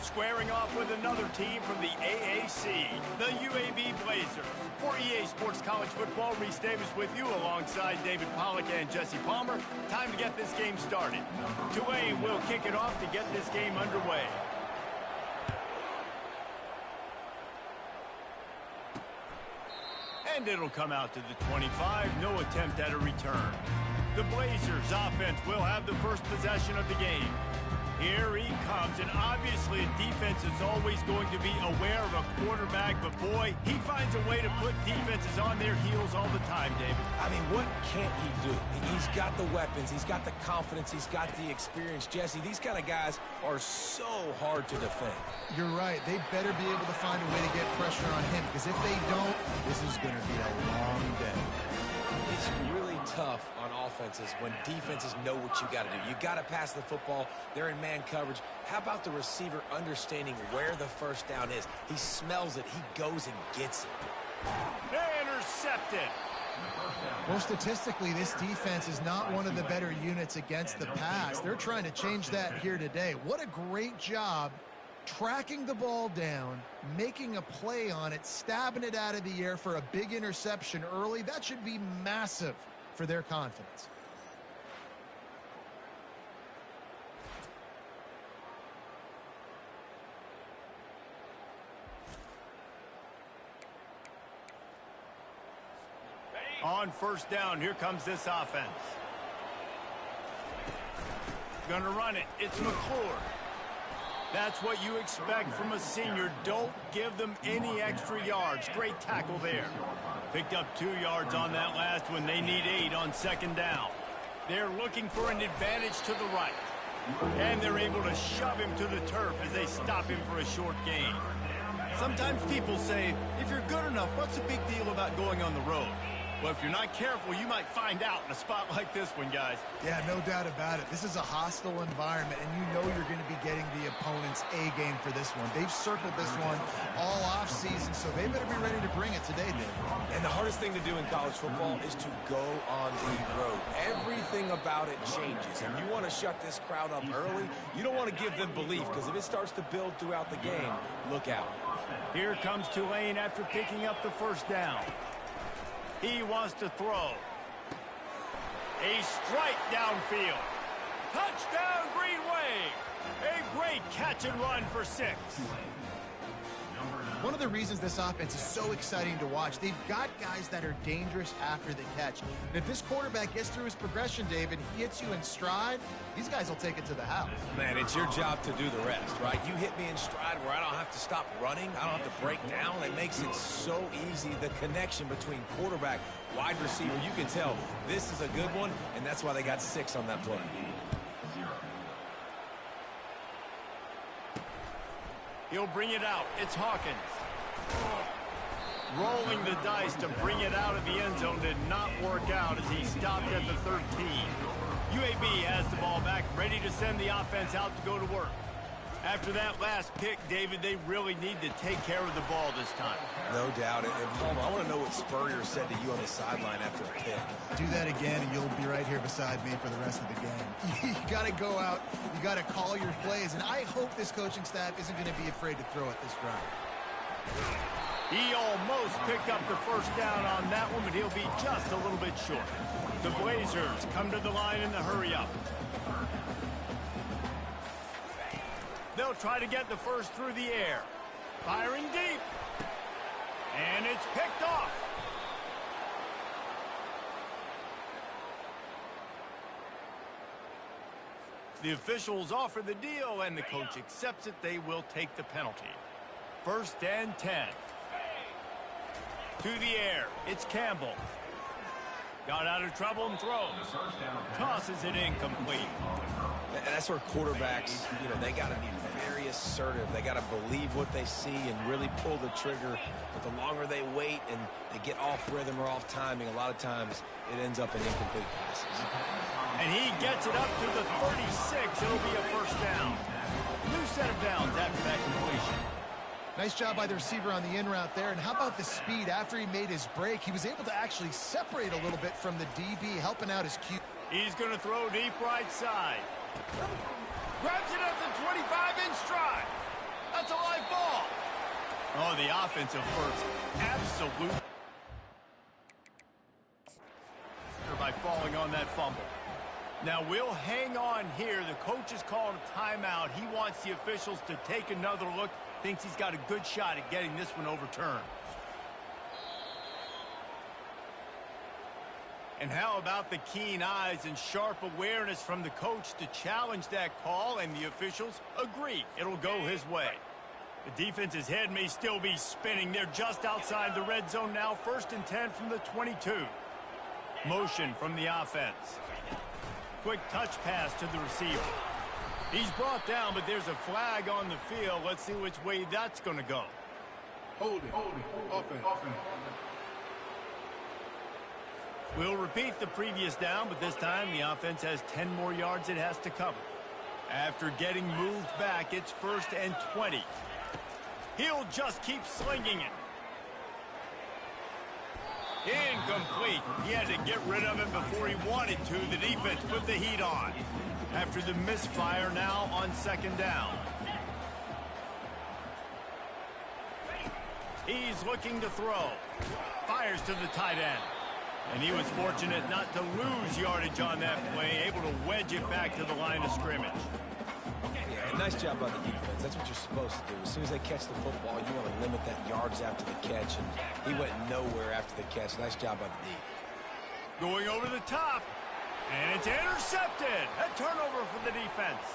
squaring off with another team from the AAC, the UAB Blazers. For EA Sports College Football, Reese Davis with you alongside David Pollack and Jesse Palmer. Time to get this game started. Tulane will kick it off to get this game underway. And it'll come out to the 25, no attempt at a return. The Blazers offense will have the first possession of the game. Here he comes, and obviously a defense is always going to be aware of a quarterback, but boy, he finds a way to put defenses on their heels all the time, David. I mean, what can't he do? He's got the weapons, he's got the confidence, he's got the experience. Jesse, these kind of guys are so hard to defend. You're right. They better be able to find a way to get pressure on him, because if they don't, this is going to be a long day. It's really tough on offenses when defenses know what you got to do. You got to pass the football. They're in man coverage. How about the receiver understanding where the first down is? He smells it. He goes and gets it. Intercepted. Well, statistically, this defense is not one of the better units against the pass. They're trying to change that here today. What a great job tracking the ball down, making a play on it, stabbing it out of the air for a big interception early. That should be massive for their confidence. On first down, here comes this offense. Gonna run it. It's McClure. That's what you expect from a senior. Don't give them any extra yards. Great tackle there. Picked up 2 yards on that last one. They need 8 on second down. They're looking for an advantage to the right. And they're able to shove him to the turf as they stop him for a short gain. Sometimes people say, if you're good enough, what's the big deal about going on the road? Well, if you're not careful, you might find out in a spot like this one, guys. Yeah, no doubt about it. This is a hostile environment, and you know you're going to be getting the opponent's A game for this one. They've circled this one all offseason, so they better be ready to bring it today, Dave. And the hardest thing to do in college football is to go on the road. Everything about it changes, and you want to shut this crowd up early. You don't want to give them belief, because if it starts to build throughout the game, look out. Here comes Tulane after picking up the first down. He wants to throw. A strike downfield. Touchdown, Green Wave. A great catch and run for 6. One of the reasons this offense is so exciting to watch, they've got guys that are dangerous after the catch. And if this quarterback gets through his progression, David, he hits you in stride, these guys will take it to the house. Man, it's your job to do the rest, right? You hit me in stride where I don't have to stop running. I don't have to break down. It makes it so easy, the connection between quarterback, wide receiver. You can tell this is a good one, and that's why they got 6 on that play. He'll bring it out. It's Hawkins. Rolling the dice to bring it out of the end zone did not work out as he stopped at the 13. UAB has the ball back, ready to send the offense out to go to work. After that last pick, David, they really need to take care of the ball this time. No doubt. And Palmer, I want to know what Spurrier said to you on the sideline after a pick. Do that again, and you'll be right here beside me for the rest of the game. You got to go out. You got to call your plays, and I hope this coaching staff isn't going to be afraid to throw at this drive. He almost picked up the first down on that one, but he'll be just a little bit short. The Blazers come to the line in the hurry-up. They'll try to get the first through the air. Firing deep. And it's picked off. The officials offer the deal, and the coach accepts it. They will take the penalty. 1st and 10. To the air. It's Campbell. Got out of trouble and throws. Tosses it incomplete. And that's where quarterbacks, you know, they got to be very assertive. They got to believe what they see and really pull the trigger. But the longer they wait and they get off rhythm or off timing, a lot of times it ends up in incomplete passes. And he gets it up to the 36. It'll be a first down. New set of downs after that completion. Nice job by the receiver on the in route there. And how about the speed? After he made his break, he was able to actually separate a little bit from the DB, helping out his Q. He's going to throw deep right side. Grabs it at the 25 in stride. Oh, the offensive first. Absolute. By falling on that fumble. Now we'll hang on here. The coach is calling a timeout. He wants the officials to take another look. Thinks he's got a good shot at getting this one overturned. And how about the keen eyes and sharp awareness from the coach to challenge that call, and the officials agree it'll go his way. The defense's head may still be spinning. They're just outside the red zone now. 1st and 10 from the 22. Motion from the offense. Quick touch pass to the receiver. He's brought down, but there's a flag on the field. Let's see which way that's going to go. Hold it. Offense. We'll repeat the previous down, but this time the offense has 10 more yards it has to cover. After getting moved back, it's 1st and 20. He'll just keep slinging it. Incomplete. He had to get rid of it before he wanted to. The defense put the heat on. After the misfire, now on 2nd down. He's looking to throw. Fires to the tight end. And he was fortunate not to lose yardage on that play, able to wedge it back to the line of scrimmage. Yeah, nice job by the defense. That's what you're supposed to do. As soon as they catch the football, you want to limit that yards after the catch, and he went nowhere after the catch. Nice job by the D. Going over the top, and it's intercepted. A turnover for the defense.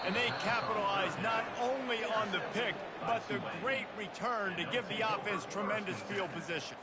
And they capitalize not only on the pick, but the great return to give the offense tremendous field position.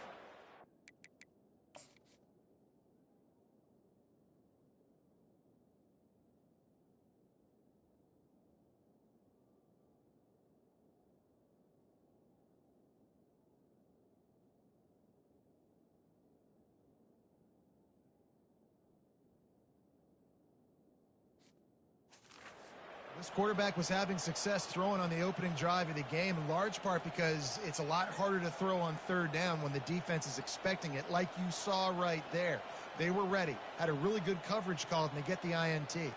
This quarterback was having success throwing on the opening drive of the game, in large part because it's a lot harder to throw on 3rd down when the defense is expecting it, like you saw right there. They were ready, had a really good coverage call, and they get the INT.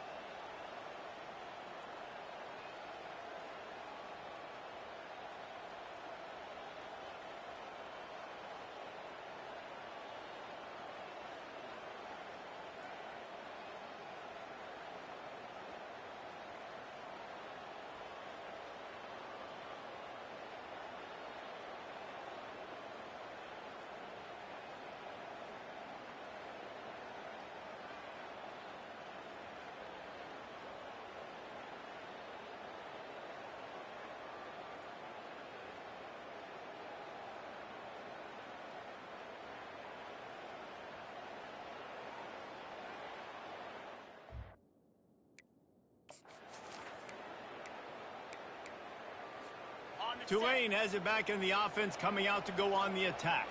Tulane has it back in the offense, coming out to go on the attack.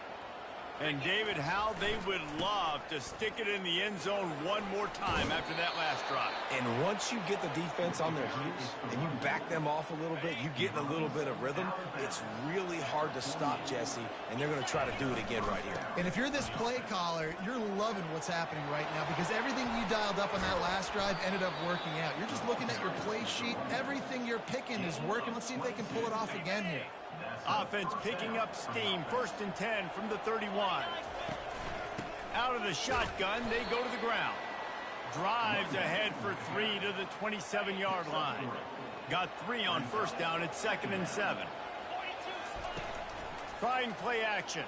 And David, how they would love to stick it in the end zone one more time after that last drive. And once you get the defense on their heels and you back them off a little bit, you get in a little bit of rhythm, it's really hard to stop, Jesse, and they're going to try to do it again right here. And if you're this play caller, you're loving what's happening right now because everything you dialed up on that last drive ended up working out. You're just looking at your play sheet. Everything you're picking is working. Let's see if they can pull it off again here. Offense picking up steam. 1st and 10 from the 31. Out of the shotgun, they go to the ground. Drives ahead for 3 to the 27-yard line. Got 3 on 1st down at 2nd and 7. Trying play action.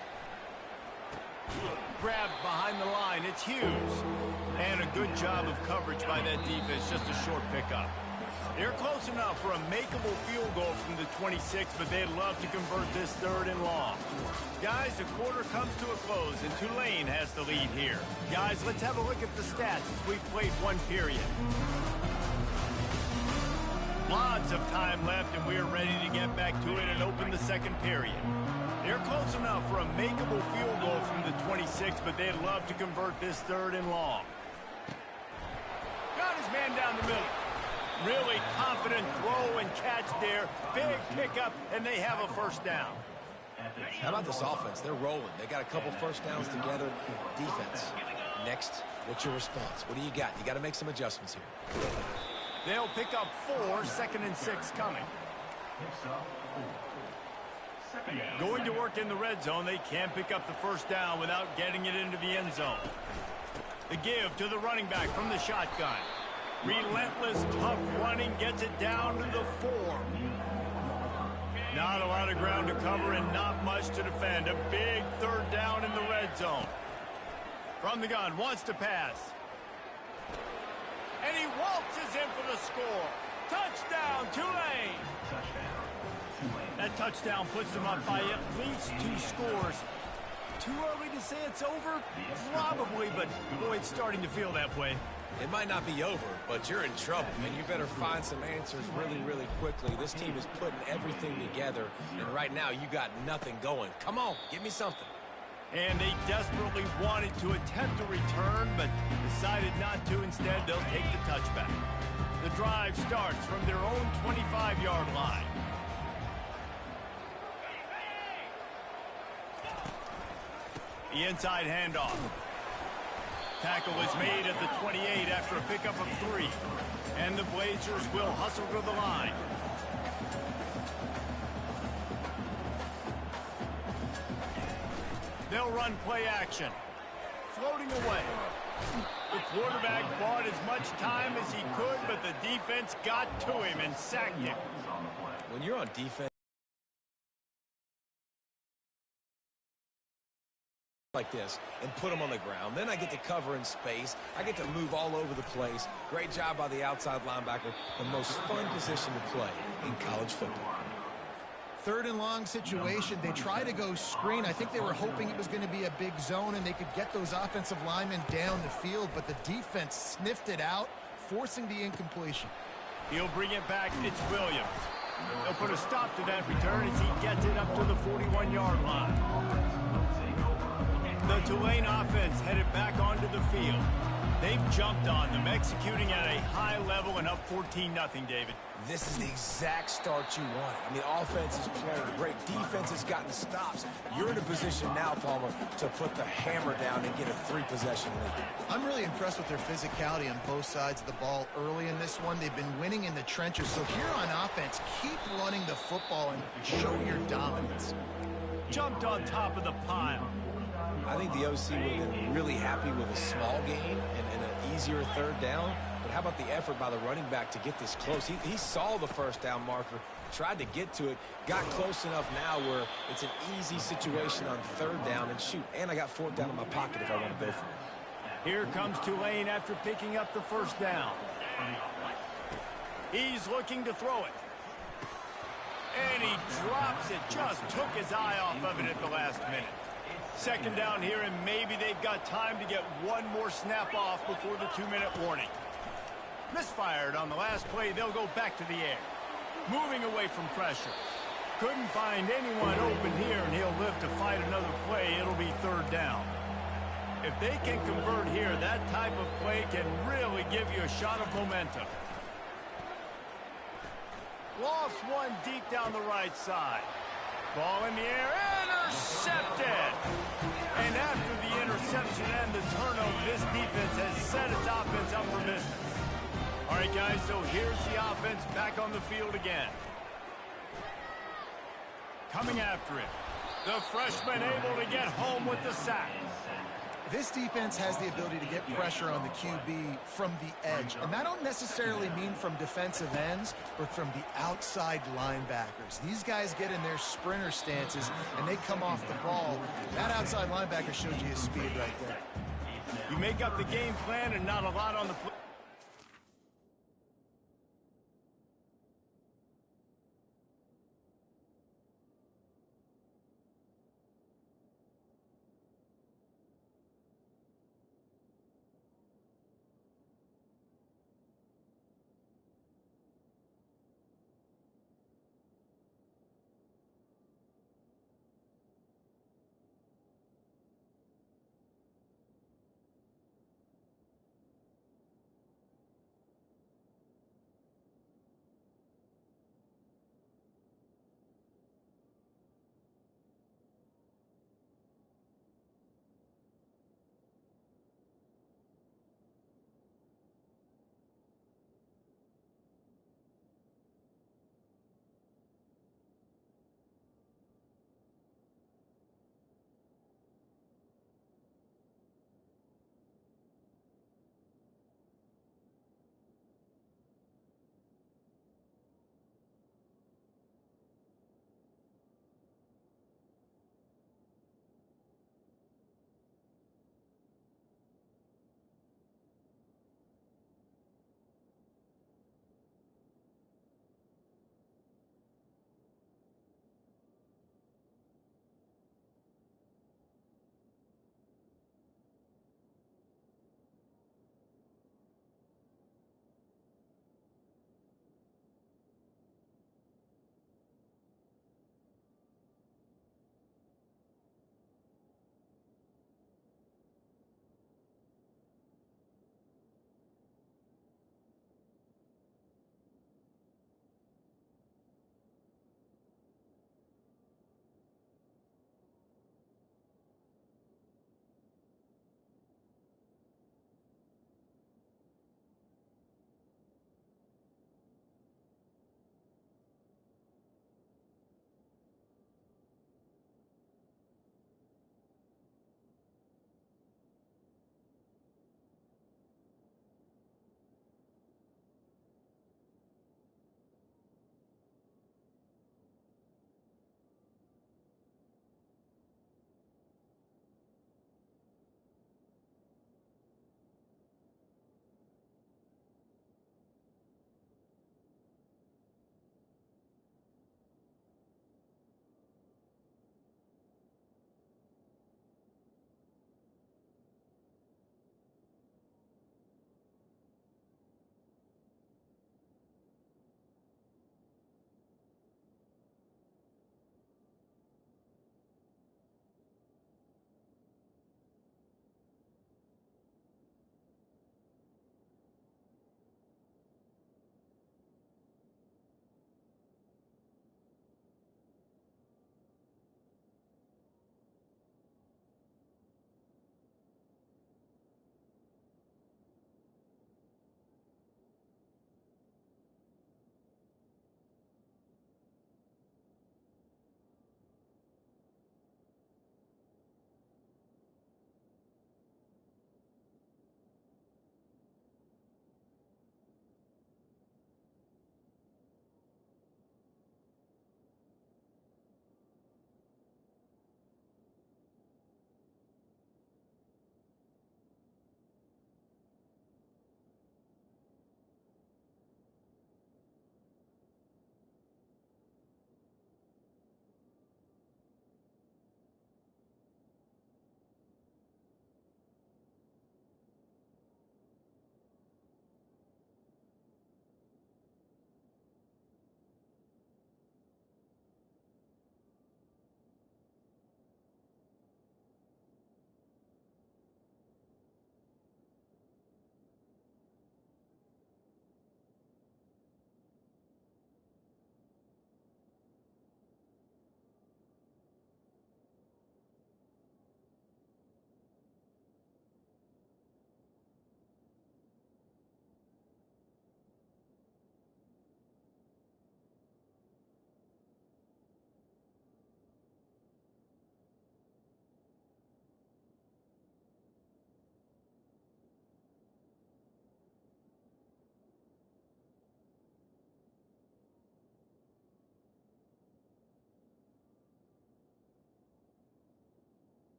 Grabbed behind the line. It's Hughes. And a good job of coverage by that defense. Just a short pickup. They're close enough for a makeable field goal from the 26, but they'd love to convert this 3rd and long. Guys, the quarter comes to a close, and Tulane has the lead here. Guys, let's have a look at the stats as we've played 1 period. Lots of time left, and we are ready to get back to it and open the 2nd period. They're close enough for a makeable field goal from the 26, but they'd love to convert this 3rd and long. Got his man down the middle. Really confident throw and catch there. Big pickup, and they have a 1st down. How about this offense? They're rolling. They got a couple 1st downs together. Defense. Next, what's your response? What do you got? You got to make some adjustments here. They'll pick up 4, 2nd and 6 coming. Going to work in the red zone, they can't pick up the first down without getting it into the end zone. The give to the running back from the shotgun. Relentless, tough running gets it down to the 4. Not a lot of ground to cover and not much to defend. A big third down in the red zone. From the gun, wants to pass. And he waltzes in for the score. Touchdown, Tulane! That touchdown puts them up by at least 2 scores. Too early to say it's over? Probably, but boy, it's starting to feel that way. It might not be over, but you're in trouble, and you better find some answers really, really quickly. This team is putting everything together, and right now you got nothing going. Come on, give me something. And they desperately wanted to attempt a return, but decided not to. Instead, they'll take the touchback. The drive starts from their own 25-yard line. The inside handoff. Tackle is made at the 28 after a pickup of 3. And the Blazers will hustle to the line. They'll run play action. Floating away. The quarterback bought as much time as he could, but the defense got to him and sacked him. When you're on defense like this and put them on the ground, then I get to cover in space. I get to move all over the place. Great job by the outside linebacker. The most fun position to play in college football. 3rd and long situation. They try to go screen. I think they were hoping it was going to be a big zone and they could get those offensive linemen down the field, but the defense sniffed it out, forcing the incompletion. He'll bring it back. It's Williams. They'll put a stop to that return as he gets it up to the 41-yard line. The Tulane offense headed back onto the field. They've jumped on them, executing at a high level and up 14-0, David. This is the exact start you want. I mean, offense is playing great. Defense has gotten stops. You're in a position now, Palmer, to put the hammer down and get a 3-possession lead. I'm really impressed with their physicality on both sides of the ball early in this one. They've been winning in the trenches. So here on offense, keep running the football and show your dominance. Jumped on top of the pile. I think the OC would have been really happy with a small gain and an easier 3rd down. But how about the effort by the running back to get this close? He saw the first down marker, tried to get to it, got close enough now where it's an easy situation on 3rd down. And shoot, and I got 4th down in my pocket if I want to go for it. Here comes Tulane after picking up the first down. He's looking to throw it. And he drops it. Just took his eye off of it at the last minute. 2nd down here, and maybe they've got time to get one more snap off before the 2-minute warning. Misfired on the last play. They'll go back to the air. Moving away from pressure. Couldn't find anyone open here, and he'll live to fight another play. It'll be 3rd down. If they can convert here, that type of play can really give you a shot of momentum. Lost one deep down the right side. Ball in the air, intercepted! And after the interception and the turnover, this defense has set its offense up for business. All right, guys, so here's the offense back on the field again. Coming after it. The freshman able to get home with the sack. This defense has the ability to get pressure on the QB from the edge. And that don't necessarily mean from defensive ends, but from the outside linebackers. These guys get in their sprinter stances, and they come off the ball. That outside linebacker shows you his speed right there. You make up the game plan and not a lot on the play.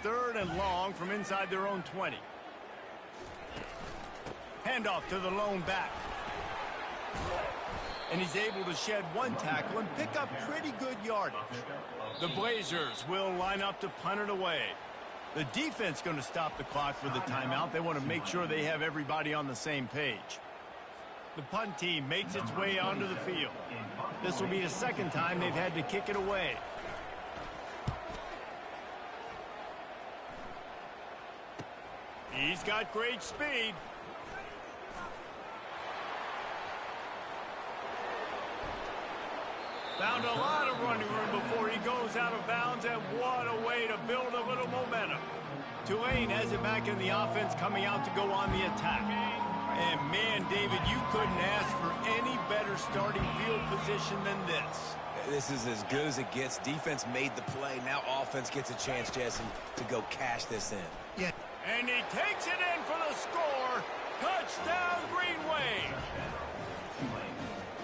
3rd and long from inside their own 20. Handoff to the lone back. And he's able to shed 1 tackle and pick up pretty good yardage. The Blazers will line up to punt it away. The defense going to stop the clock with a timeout. They want to make sure they have everybody on the same page. The punt team makes its way onto the field. This will be the 2nd time they've had to kick it away. He's got great speed. Found a lot of running room before he goes out of bounds, and what a way to build a little momentum. Tulane has it back in the offense, coming out to go on the attack. And man, David, you couldn't ask for any better starting field position than this. This is as good as it gets. Defense made the play. Now offense gets a chance, Jesse, to go cash this in. Yeah. And he takes it in for the score. Touchdown, Green Wave.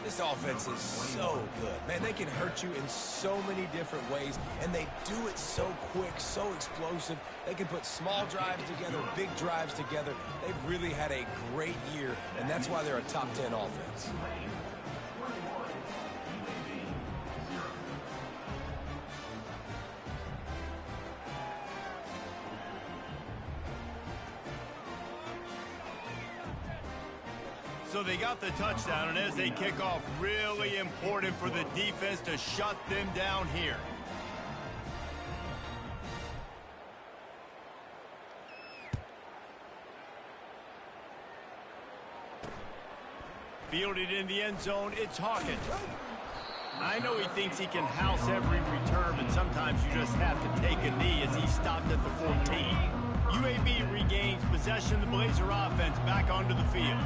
This offense is so good. Man, they can hurt you in so many different ways, and they do it so quick, so explosive. They can put small drives together, big drives together. They've really had a great year, and that's why they're a top 10 offense. So they got the touchdown, and as they kick off, really important for the defense to shut them down here. Fielded in the end zone, it's Hawkins. I know he thinks he can house every return, but sometimes you just have to take a knee as he stopped at the 14. UAB regains possession of the Blazer offense back onto the field.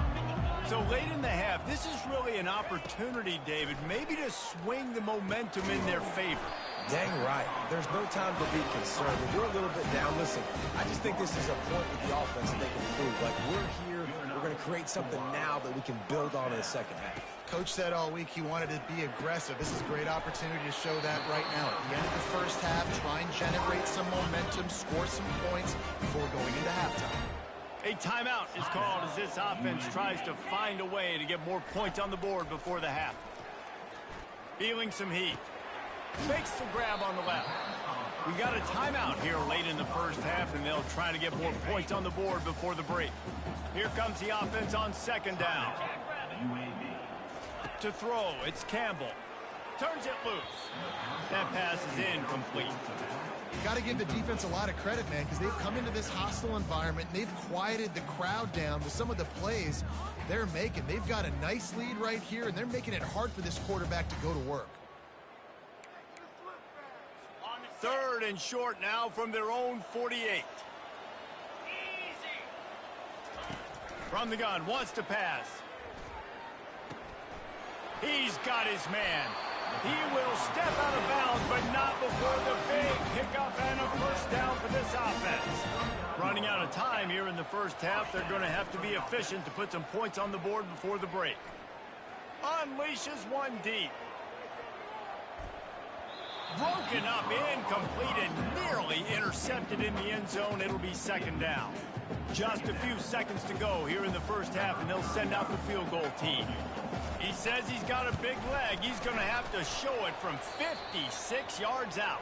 So late in the half, this is really an opportunity, David, maybe to swing the momentum in their favor. Dang right. There's no time to be concerned. If we're a little bit down, listen, I just think this is a point with the offense that they can prove. Like, we're here, we're going to create something now that we can build on in the 2nd half. Coach said all week he wanted to be aggressive. This is a great opportunity to show that right now. At the end of the 1st half, try and generate some momentum, score some points before going into halftime. A timeout is called as this offense tries to find a way to get more points on the board before the half. Feeling some heat. Makes the grab on the left. We got a timeout here late in the 1st half, and they'll try to get more points on the board before the break. Here comes the offense on 2nd down. To throw, it's Campbell. Turns it loose. That pass is incomplete. Got to give the defense a lot of credit, man, because they've come into this hostile environment and they've quieted the crowd down with some of the plays they're making. They've got a nice lead right here, and they're making it hard for this quarterback to go to work. 3rd and short now from their own 48. From the gun, wants to pass. He's got his man. He will step out of bounds, but not before the big pickup and a 1st down for this offense. Running out of time here in the 1st half, they're going to have to be efficient to put some points on the board before the break. Unleashes one deep. Broken up, incomplete, and nearly intercepted in the end zone. It'll be 2nd down. Just a few seconds to go here in the 1st half, and they'll send out the field goal team. He says he's got a big leg. He's going to have to show it from 56 yards out.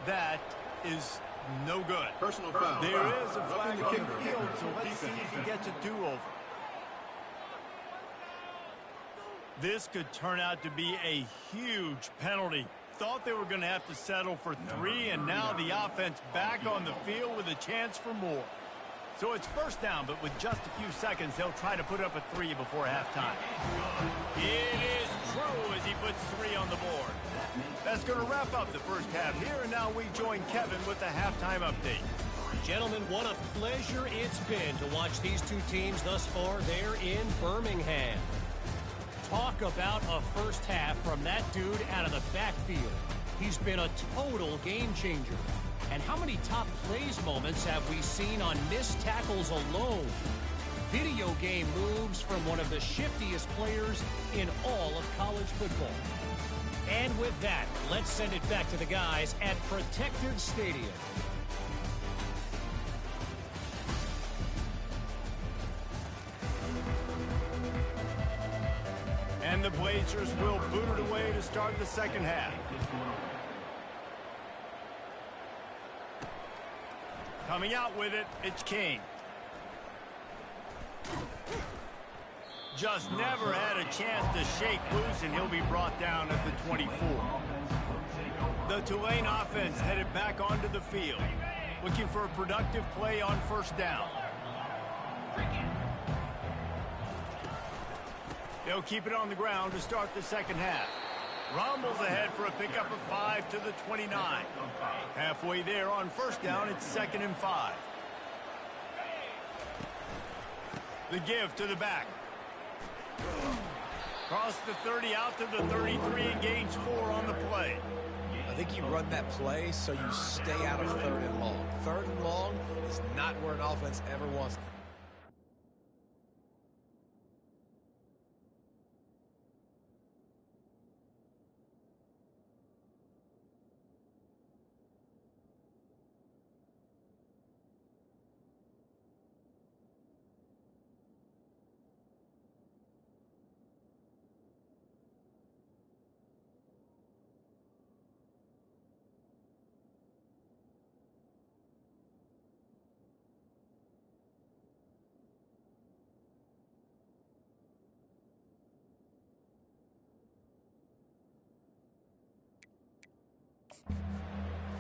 That is no good. Personal foul. There is a flag on the field, so let's see if he gets a do-over. This could turn out to be a huge penalty. Thought they were going to have to settle for 3, and now the offense back on the field with a chance for more. So it's 1st down, but with just a few seconds, they'll try to put up a 3 before halftime. It is true as he puts 3 on the board. That's going to wrap up the 1st half here, and now we join Kevin with the halftime update. Gentlemen, what a pleasure it's been to watch these two teams thus far there in Birmingham. Talk about a 1st half from that dude out of the backfield. He's been a total game changer. And how many top plays moments have we seen on missed tackles alone? Video game moves from one of the shiftiest players in all of college football. And with that, let's send it back to the guys at Protective Stadium. And the Blazers will boot it away to start the second half. Coming out with it, it's King. Just never had a chance to shake loose, and he'll be brought down at the 24. The Tulane offense headed back onto the field, looking for a productive play on first down. They'll keep it on the ground to start the second half. Rumbles ahead for a pickup of 5 to the 29. Halfway there on first down, it's 2nd and 5. The give to the back. Cross the 30 out to the 33 and gains 4 on the play. I think you run that play so you stay out of 3rd and long. 3rd and long is not where an offense ever wants to.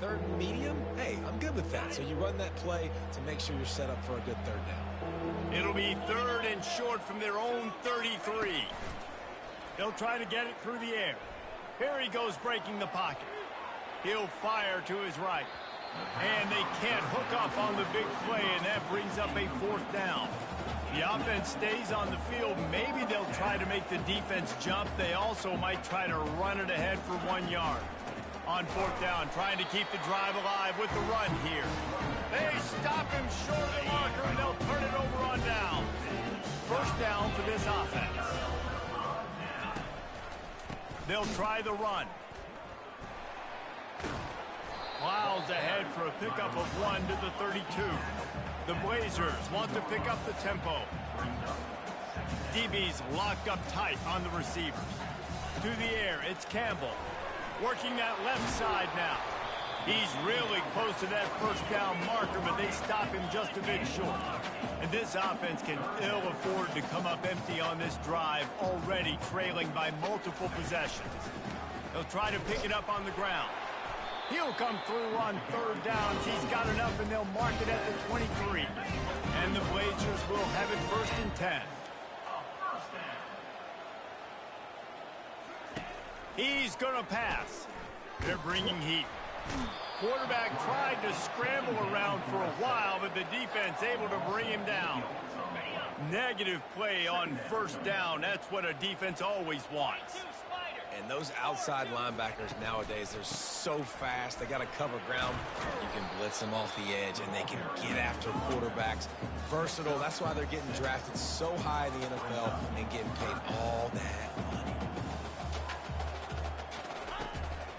Third and medium? Hey, I'm good with that. So you run that play to make sure you're set up for a good 3rd down. It'll be 3rd and short from their own 33. They'll try to get it through the air. Here he goes breaking the pocket. He'll fire to his right. And they can't hook up on the big play, and that brings up a 4th down. The offense stays on the field. Maybe they'll try to make the defense jump. They also might try to run it ahead for 1 yard. On 4th down, trying to keep the drive alive with the run here. They stop him short of the marker, and they'll turn it over on down. First down for this offense. They'll try the run. Plows ahead for a pickup of 1 to the 32. The Blazers want to pick up the tempo. DB's locked up tight on the receivers. To the air, it's Campbell. Working that left side now. He's really close to that first down marker, but they stop him just a bit short. And this offense can ill afford to come up empty on this drive, already trailing by multiple possessions. They'll try to pick it up on the ground. He'll come through on 3rd down. He's got enough, and they'll mark it at the 23. And the Blazers will have it 1st and 10. He's going to pass. They're bringing heat. Quarterback tried to scramble around for a while, but the defense able to bring him down. Negative play on first down. That's what a defense always wants. And those outside linebackers nowadays, they're so fast. They got to cover ground. You can blitz them off the edge, and they can get after quarterbacks. Versatile. That's why they're getting drafted so high in the NFL and getting paid all that money.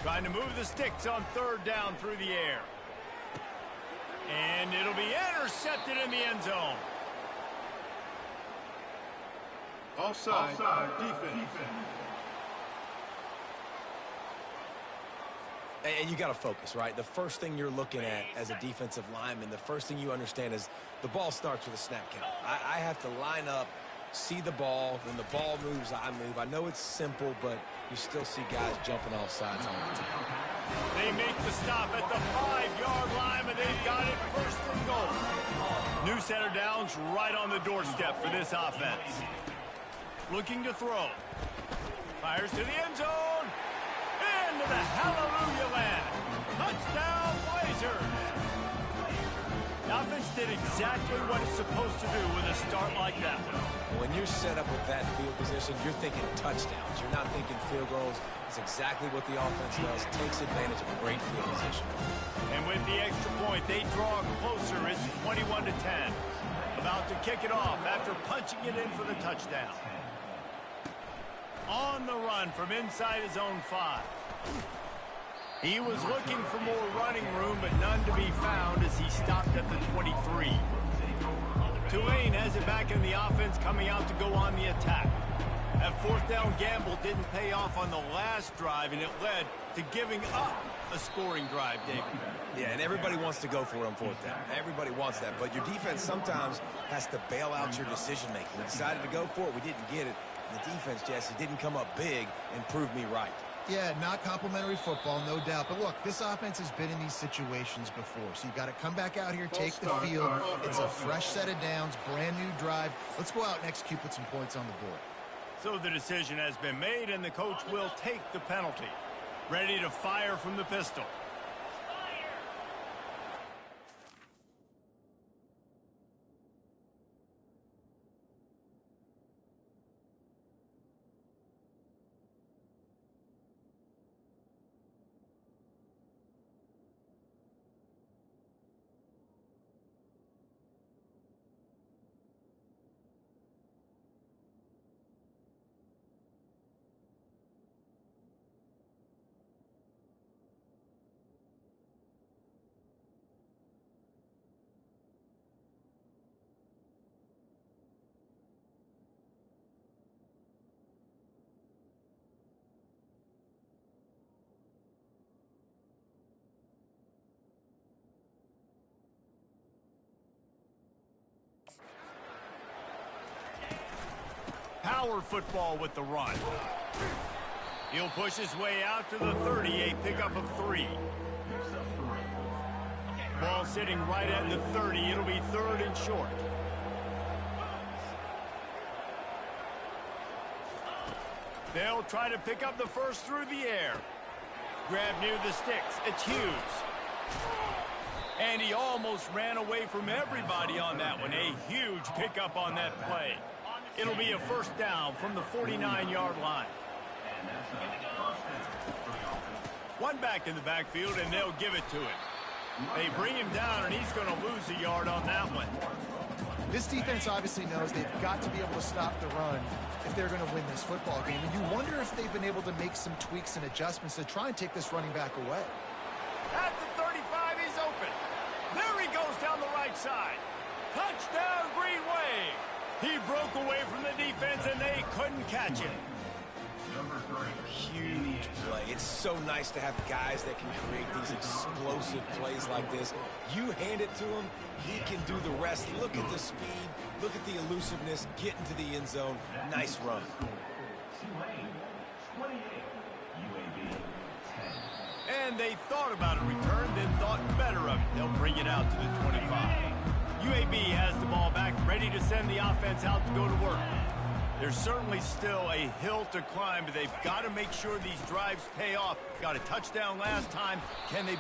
Trying to move the sticks on 3rd down through the air. And it'll be intercepted in the end zone. Offside. Defense. And you got to focus, right? The first thing you're looking at as a defensive lineman, the first thing you understand is the ball starts with a snap count. I have to line up, see the ball. When the ball moves, I move. I know it's simple, but you still see guys jumping off sides all the time. They make the stop at the 5-yard line, but they've got it 1st and goal. New center downs right on the doorstep for this offense. Looking to throw. Fires to the end zone. Into the hallelujah land. Touchdown, Blazers. The offense did exactly what it's supposed to do with a start like that one. When you're set up with that field position, you're thinking touchdowns. You're not thinking field goals. It's exactly what the offense does. Takes advantage of a great field position. And with the extra point, they draw closer. It's 21 to 10. About to kick it off after punching it in for the touchdown. On the run from inside his own 5. He was looking for more running room, but none to be found as he stopped at the 23. Tulane has it back in the offense, coming out to go on the attack. That fourth down gamble didn't pay off on the last drive, and it led to giving up a scoring drive, David. Yeah, and everybody wants to go for it on fourth down. Everybody wants that, but your defense sometimes has to bail out your decision-making. We decided to go for it. We didn't get it. And the defense, Jesse, didn't come up big and prove me right. Yeah, not complimentary football, no doubt. But look, this offense has been in these situations before. So you got to come back out here, take the field. It's a fresh set of downs, brand new drive. Let's go out and execute, put some points on the board. So the decision has been made, and the coach will take the penalty. Ready to fire from the pistol. Power football with the run. He'll push his way out to the 38, pickup of 3. Ball sitting right at the 30. It'll be 3rd and short. They'll try to pick up the first through the air. Grab near the sticks. It's Hughes. And he almost ran away from everybody on that one. A huge pickup on that play. It'll be a first down from the 49-yard line. One back in the backfield, and they'll give it to him. They bring him down, and he's going to lose a yard on that one. This defense obviously knows they've got to be able to stop the run if they're going to win this football game. And you wonder if they've been able to make some tweaks and adjustments to try and take this running back away. At the 35, he's open. There he goes down the right side. Touchdown, Green Wave. He broke away from the defense, and they couldn't catch him. Huge play. It's so nice to have guys that can create these explosive plays like this. You hand it to him, he can do the rest. Look at the speed. Look at the elusiveness. Get into the end zone. Nice run. And they thought about a return, then thought better of it. They'll bring it out to the 25. UAB has the ball back, ready to send the offense out to go to work. There's certainly still a hill to climb, but they've got to make sure these drives pay off. Got a touchdown last time. Can they...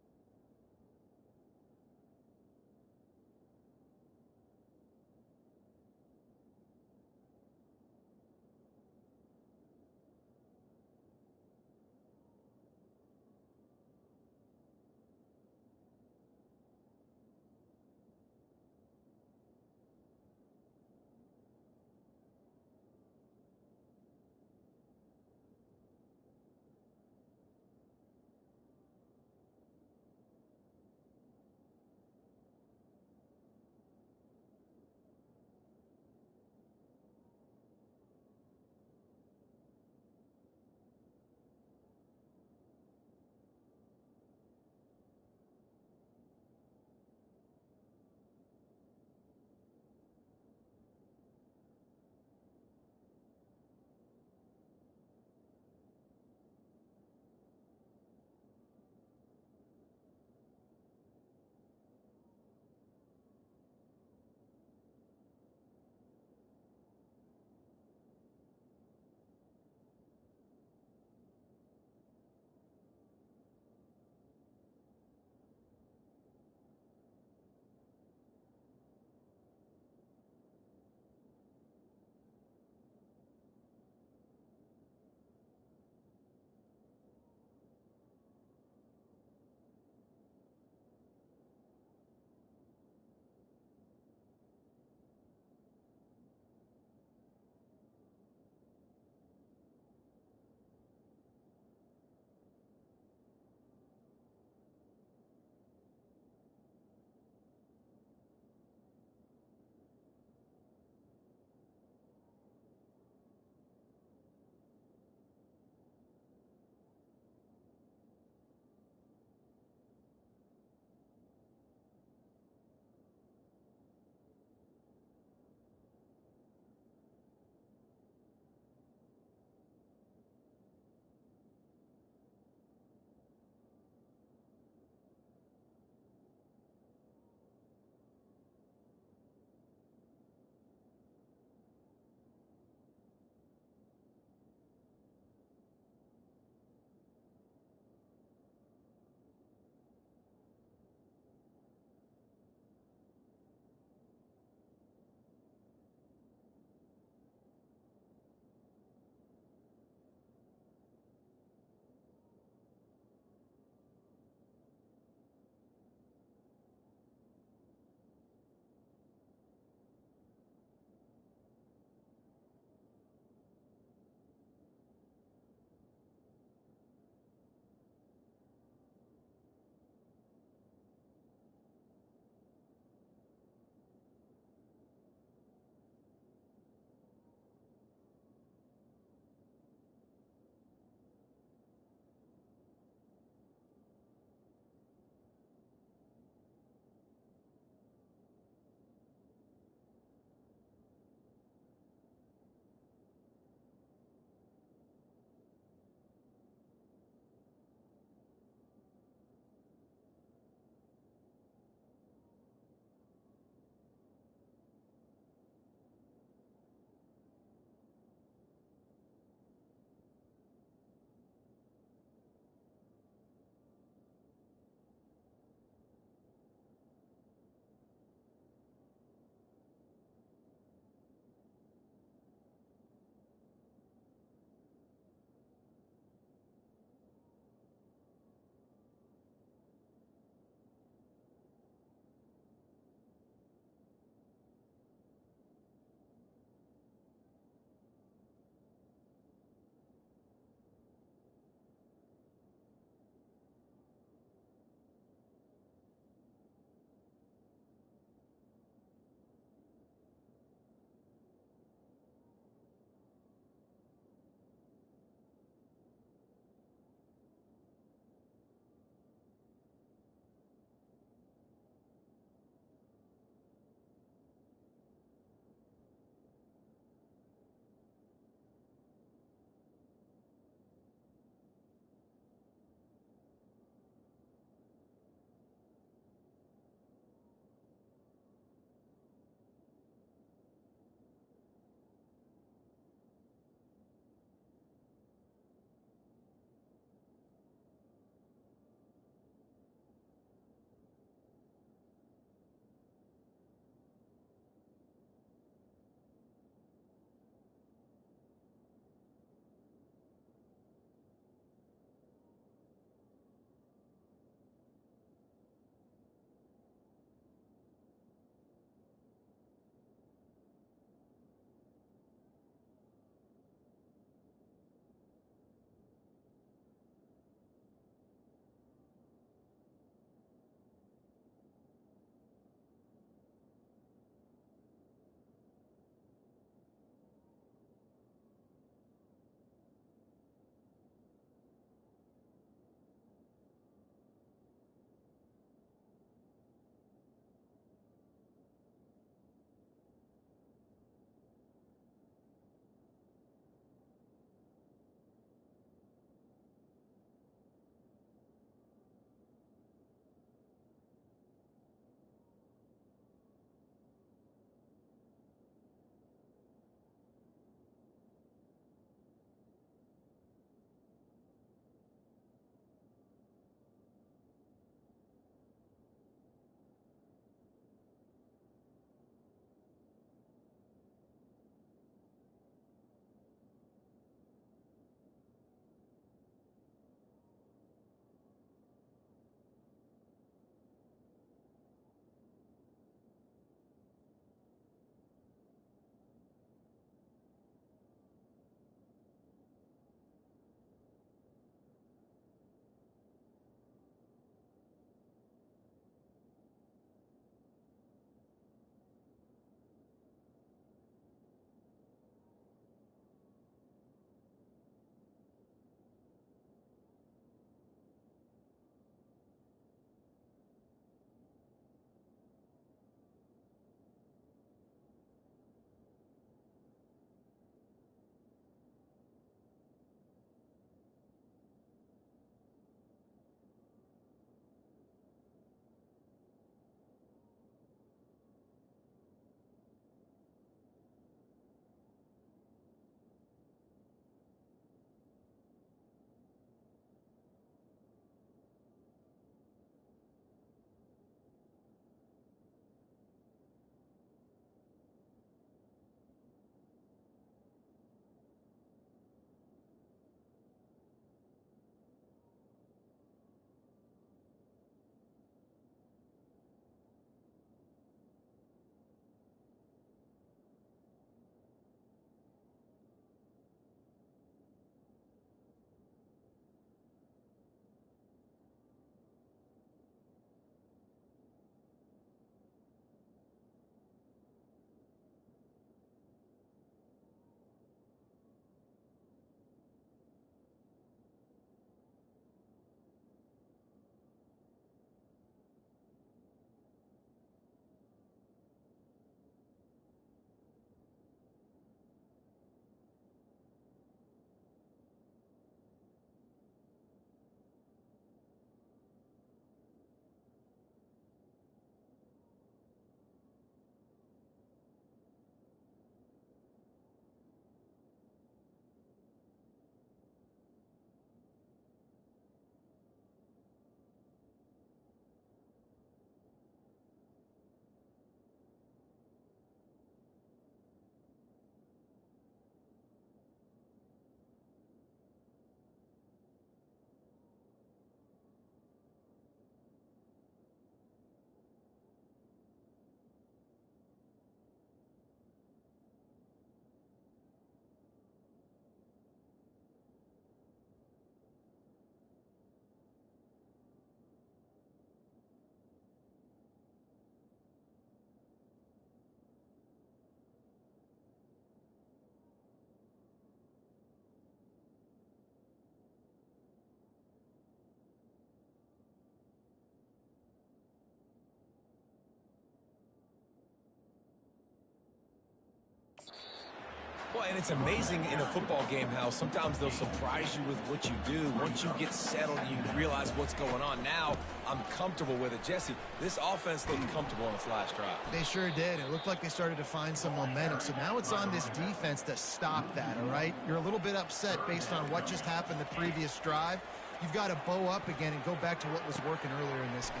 Well, and it's amazing in a football game how sometimes they'll surprise you with what you do. Once you get settled, you realize what's going on. Now, I'm comfortable with it. Jesse, this offense looked comfortable on its last drive. They sure did. It looked like they started to find some momentum. So now it's on this defense to stop that, all right? You're a little bit upset based on what just happened the previous drive. You've got to bow up again and go back to what was working earlier in this game.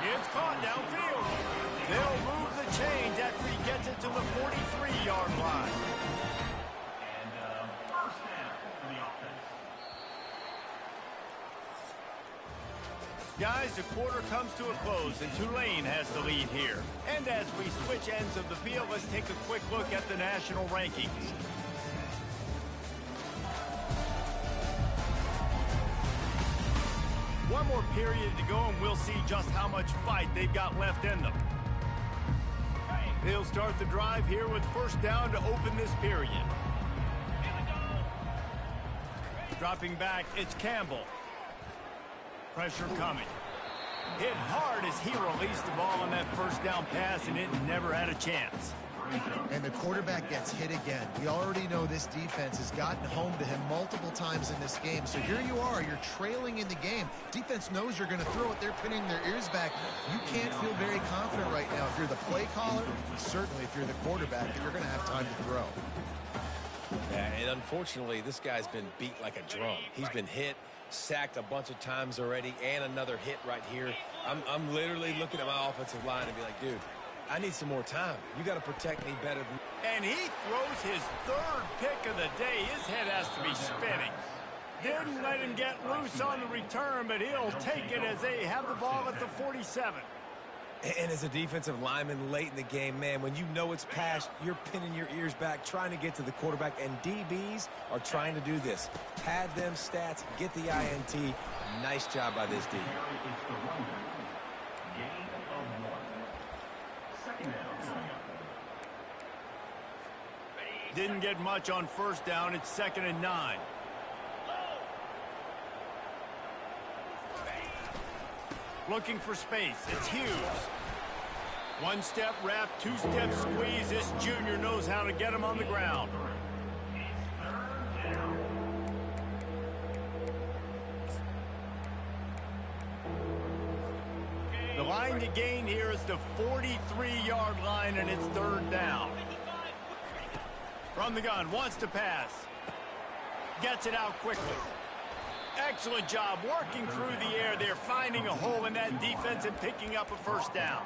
It's caught downfield. They'll move the chains after he gets it to the 43-yard line. First down for the offense. Guys, the quarter comes to a close, and Tulane has the lead here. And as we switch ends of the field, let's take a quick look at the national rankings. One more period to go, and we'll see just how much fight they've got left in them. They'll start the drive here with first down to open this period. Dropping back, it's Campbell. Pressure coming. Hit hard as he released the ball on that first down pass, and it never had a chance. And the quarterback gets hit again. We already know this defense has gotten home to him multiple times in this game. So here you are, you're trailing in the game. Defense knows you're going to throw it. They're pinning their ears back. You can't feel very confident right now. If you're the play caller, certainly if you're the quarterback, that you're going to have time to throw. Yeah, and unfortunately, this guy's been beat like a drum. He's been hit, sacked a bunch of times already, and another hit right here. I'm literally looking at my offensive line and be like, dude, I need some more time. You got to protect me better than... And he throws his third pick of the day. His head has to be spinning. Didn't let him get loose on the return, but he'll take it as they have the ball at the 47. And as a defensive lineman late in the game, man, when you know it's past, you're pinning your ears back, trying to get to the quarterback, and DBs are trying to do this. Pad them stats, get the INT. Nice job by this D. Didn't get much on first down. It's 2nd and 9. Looking for space. It's Hughes. One-step wrap, two-step squeeze. This junior knows how to get him on the ground. The line to gain here is the 43-yard line, and it's 3rd down. From the gun, wants to pass. Gets it out quickly. Excellent job working through the air. They're finding a hole in that defense and picking up a first down.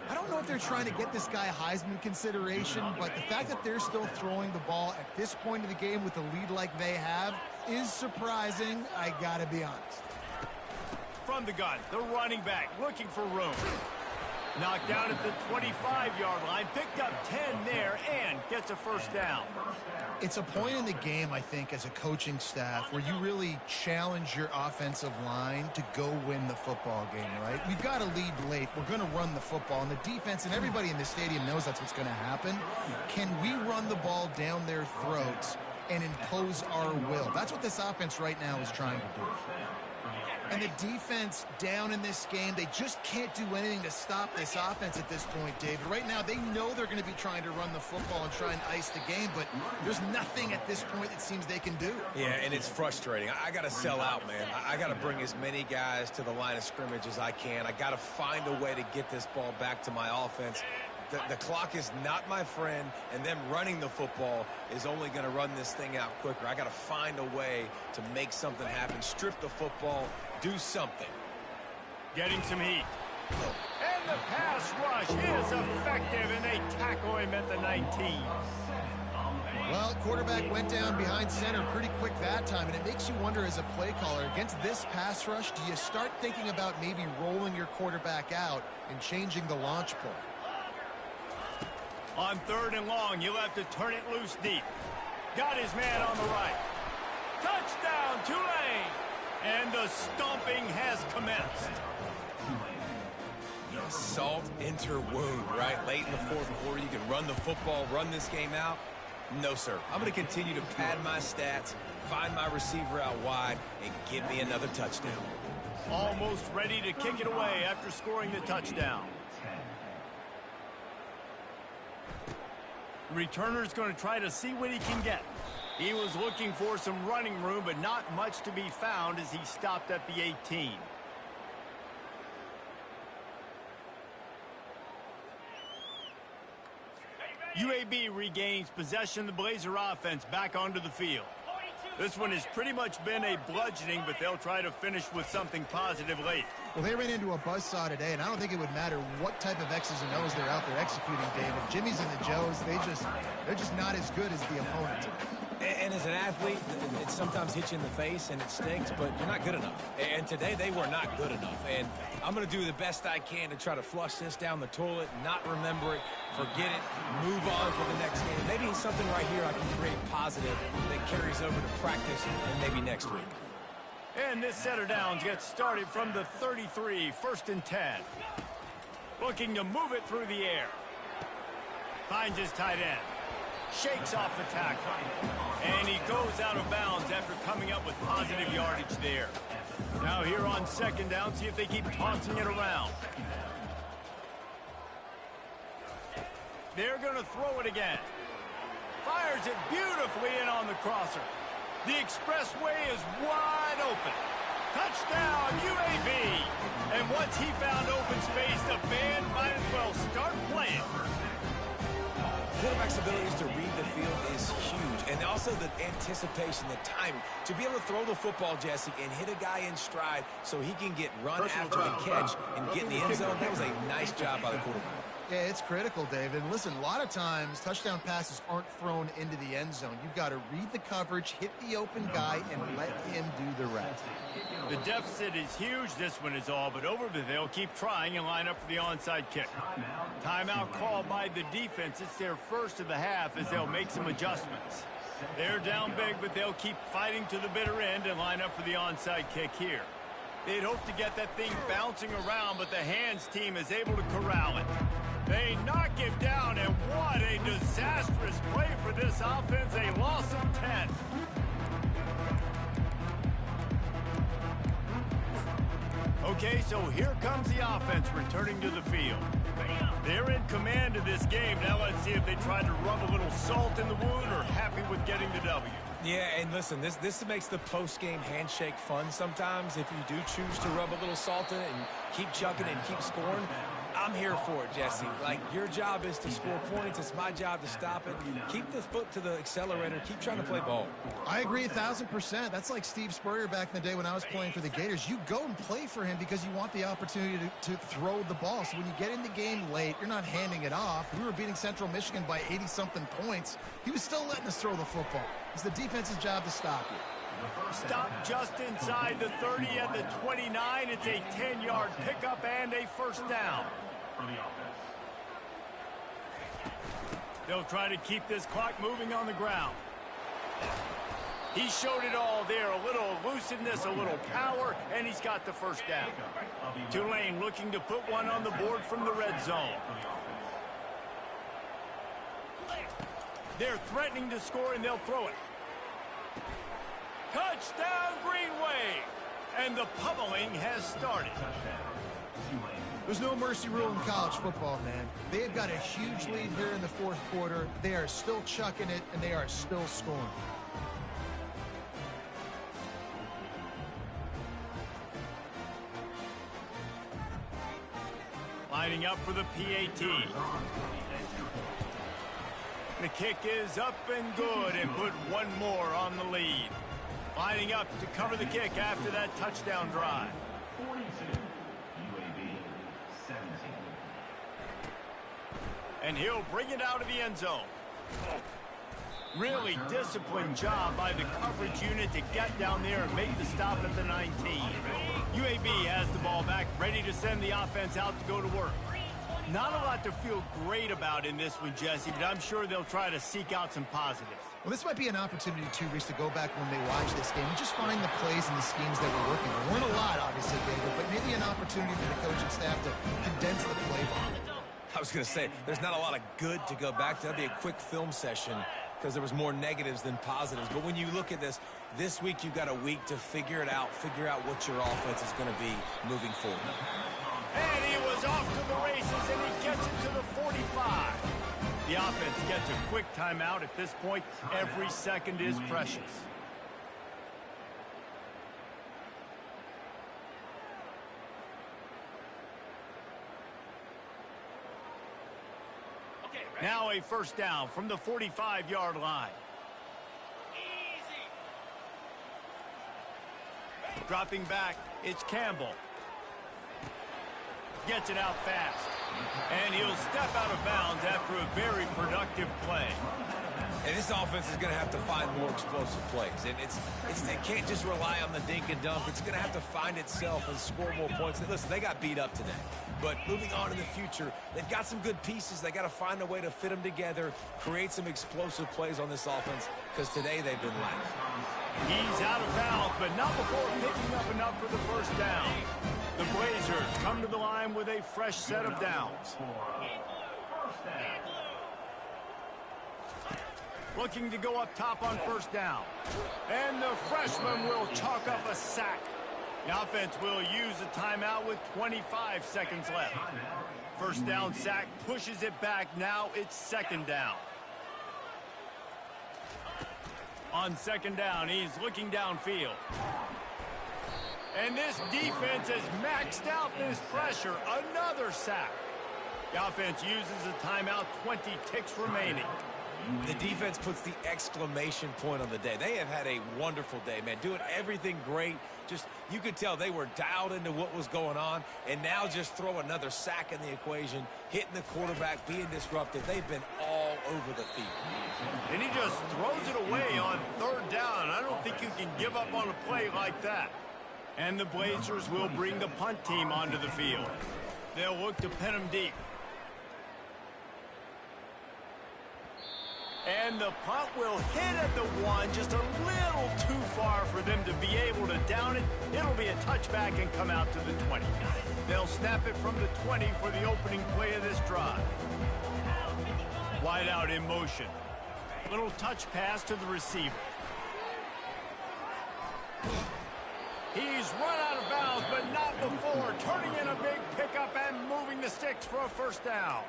I don't know if they're trying to get this guy Heisman consideration, but the fact that they're still throwing the ball at this point of the game with the lead like they have is surprising, I gotta be honest. From the gun, the running back looking for room. Knocked down at the 25-yard line, picked up 10 there, and gets a first down. It's a point in the game, I think, as a coaching staff where you really challenge your offensive line to go win the football game, right? We've got to lead late. We're going to run the football, and the defense and everybody in the stadium knows that's what's going to happen. Can we run the ball down their throats and impose our will? That's what this offense right now is trying to do. And the defense down in this game, they just can't do anything to stop this offense at this point, David. Right now, they know they're going to be trying to run the football and try and ice the game, but there's nothing at this point it seems they can do. Yeah, and it's frustrating. I got to sell out, man. I got to bring as many guys to the line of scrimmage as I can. I got to find a way to get this ball back to my offense. The clock is not my friend, and them running the football is only going to run this thing out quicker. I got to find a way to make something happen, strip the football, do something. Getting some heat. And the pass rush is effective, and they tackle him at the 19. Well, quarterback went down behind center pretty quick that time, and it makes you wonder as a play caller, against this pass rush, do you start thinking about maybe rolling your quarterback out and changing the launch point? On 3rd and long, you'll have to turn it loose deep. Got his man on the right. Touchdown, Tulane! And the stomping has commenced. Yeah, salt enter wound, right? Late in the 4th quarter, you can run the football, run this game out. No, sir. I'm going to continue to pad my stats, find my receiver out wide, and give me another touchdown. Almost ready to kick it away after scoring the touchdown. Returner's going to try to see what he can get. He was looking for some running room, but not much to be found as he stopped at the 18. UAB regains possession of the Blazer offense back onto the field. This one has pretty much been a bludgeoning, but they'll try to finish with something positive late. Well, they ran into a buzzsaw today, and I don't think it would matter what type of X's and O's they're out there executing, Dave. If Jimmy's and the Joes, they're just not as good as the opponent today. And as an athlete, it sometimes hits you in the face and it stinks, but you're not good enough. And today they were not good enough. And I'm going to do the best I can to try to flush this down the toilet, not remember it, forget it, move on for the next game. Maybe something right here I can create positive that carries over to practice and maybe next week. And this set of downs gets started from the 33, 1st and 10. Looking to move it through the air. Finds his tight end. Shakes off the tackle. And he goes out of bounds after coming up with positive yardage there. Now here on 2nd down, see if they keep tossing it around. They're going to throw it again. Fires it beautifully in on the crosser. The expressway is wide open. Touchdown, UAB. And once he found open space, the band might as well start playing. Quarterback's abilities to read the field is huge, and also the anticipation, the timing. To be able to throw the football, Jesse, and hit a guy in stride so he can get run after the catch and get in the end zone, that was a nice job by the quarterback. Yeah, it's critical, Dave. And listen, a lot of times touchdown passes aren't thrown into the end zone. You've got to read the coverage, hit the open guy, and let him do the rest. The deficit is huge. This one is all but over, but they'll keep trying and line up for the onside kick. Timeout called by the defense. It's their first of the half as they'll make some adjustments. They're down big, but they'll keep fighting to the bitter end and line up for the onside kick here. They'd hope to get that thing bouncing around, but the hands team is able to corral it. They knock him down, and what a disastrous play for this offense. A loss of 10. Okay, so here comes the offense returning to the field. They're in command of this game. Now let's see if they try to rub a little salt in the wound or happy with getting the W. Yeah, and listen, this makes the post-game handshake fun sometimes. If you do choose to rub a little salt in it and keep chucking it and keep scoring, I'm here for it, Jesse. Like, your job is to score points. It's my job to stop it. Keep the foot to the accelerator. Keep trying to play ball. I agree 1,000%. That's like Steve Spurrier back in the day when I was playing for the Gators. You go and play for him because you want the opportunity to throw the ball. So when you get in the game late, you're not handing it off. We were beating Central Michigan by 80-something points. He was still letting us throw the football. It's the defense's job to stop you. Stop just inside the 30 at the 29. It's a 10-yard pickup and a first down. They'll try to keep this clock moving on the ground. He showed it all there. A little elusiveness, a little power, and he's got the first down. Tulane looking to put one on the board from the red zone. They're threatening to score, and they'll throw it. Touchdown, Green Wave! And the pummeling has started. There's no mercy rule in college football, man. They've got a huge lead here in the 4th quarter. They are still chucking it, and they are still scoring. Lining up for the PAT. The kick is up and good and put one more on the lead. Lining up to cover the kick after that touchdown drive. 42, UAB 17. And he'll bring it out of the end zone. Really disciplined job by the coverage unit to get down there and make the stop at the 19. UAB has the ball back, ready to send the offense out to go to work. Not a lot to feel great about in this one, Jesse, but I'm sure they'll try to seek out some positives. Well, this might be an opportunity, too, Reese, to go back when they watch this game and just find the plays and the schemes that were working. There weren't a lot, obviously, David, but maybe an opportunity for the coaching staff to condense the playbook. I was going to say, there's not a lot of good to go back to. That'd be a quick film session because there was more negatives than positives. But when you look at this week you've got a week to figure it out, figure out what your offense is going to be moving forward. And he was off to the races, and he gets it to the 45. The offense gets a quick timeout. At this point, every second is precious. Now a first down from the 45-yard line. Dropping back, it's Campbell. Gets it out fast. And he'll step out of bounds after a very productive play. And this offense is going to have to find more explosive plays. And it can't just rely on the dink and dunk. It's going to have to find itself and score more points. And listen, they got beat up today. But moving on in the future, they've got some good pieces. They got to find a way to fit them together, create some explosive plays on this offense, because today they've been lacking. He's out of bounds, but not before picking up enough for the first down. The Blazers come to the line with a fresh set of downs. Looking to go up top on first down. And the freshman will chalk up a sack. The offense will use a timeout with 25 seconds left. First down sack pushes it back. Now it's second down. On second down, he's looking downfield. And this defense is maxed out this pressure. Another sack. The offense uses a timeout, 20 ticks remaining. The defense puts the exclamation point on the day. They have had a wonderful day, man. Doing everything great. Just, you could tell they were dialed into what was going on. And now just throw another sack in the equation, hitting the quarterback, being disruptive. They've been all over the field. And he just throws it away on third down. I don't think you can give up on a play like that. And the Blazers will bring the punt team onto the field. They'll look to pin him deep. And the punt will hit at the one, just a little too far for them to be able to down it. It'll be a touchback and come out to the 20. They'll snap it from the 20 for the opening play of this drive. Wide out in motion. Little touch pass to the receiver. He's run out of bounds, but not before turning in a big pickup and moving the sticks for a first down.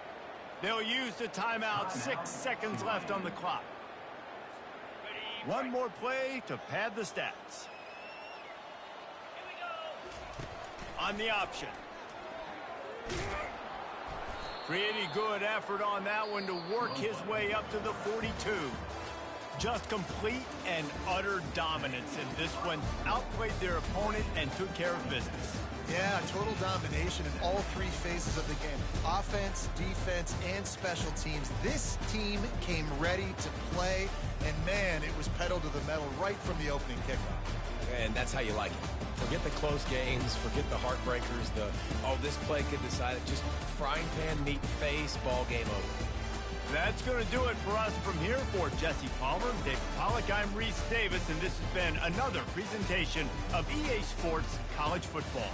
They'll use the timeout. 6 seconds left on the clock. One more play to pad the stats. On the option. Pretty good effort on that one to work his way up to the 42. Just complete and utter dominance in this one. Outplayed their opponent and took care of business. Yeah, total domination in all three phases of the game. Offense, defense, and special teams. This team came ready to play, and man, it was pedal to the metal right from the opening kickoff. And that's how you like it. Forget the close games, forget the heartbreakers, this play could decide it. Just frying pan, meat face, ball game over. That's going to do it for us from here. For Jesse Palmer, Dave Pollack, I'm Reese Davis, and this has been another presentation of EA Sports College Football.